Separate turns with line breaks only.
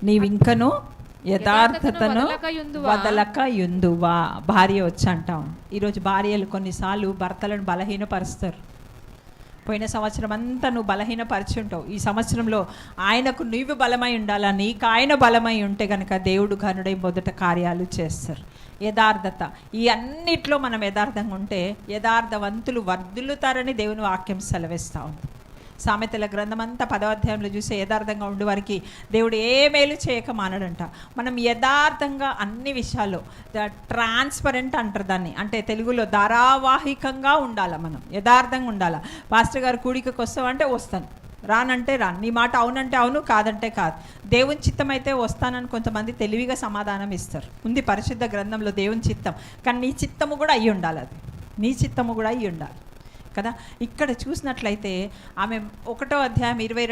నీవింకను యథార్థతను వదలక యుందువా. భార్య వచ్చి అంటాం. ఈరోజు భార్యలు కొన్నిసార్లు భర్తలను బలహీనపరుస్తారు. పోయిన సంవత్సరం అంతా నువ్వు బలహీనపరిచి ఉంటావు. ఈ సంవత్సరంలో ఆయనకు నీవు బలమై ఉండాలా, నీకు ఆయన బలమై ఉంటే కనుక దేవుడు ఘనుడై మొదట కార్యాలు చేస్తారు. యథార్థత, ఈ అన్నిట్లో మనం యథార్థంగా ఉంటే యథార్థవంతులు వర్ధిల్లుతారని దేవుని వాక్యం సెలవిస్తూ ఉంది. సామెతల గ్రంథం అంతా 10వ అధ్యాయంలో చూస్తే యథార్థంగా ఉండే వారికి దేవుడు ఏ మేలు చేయక మానడంట. మనం యథార్థంగా అన్ని విషయాల్లో ట్రాన్స్పరెంట్ అంటారు దాన్ని, అంటే తెలుగులో ధారావాహికంగా ఉండాలి. మనం యథార్థంగా ఉండాలి. పాస్టర్ గారు కూడికకి వస్తావంటే వస్తాను, రానంటే రాను, నీ మాట అవునంటే అవును, కాదంటే కాదు. దేవుని చిత్తం అయితే వస్తానని కొంతమంది తెలివిగా సమాధానం ఇస్తారు. ఉంది పరిశుద్ధ గ్రంథంలో దేవుని చిత్తం, కానీ నీ చిత్తము కూడా అయ్యి ఉండాలి. అది నీ చిత్తము కూడా అయ్యి ఉండాలి కదా. ఇక్కడ చూసినట్లయితే ఆమె 1వ అధ్యాయం 22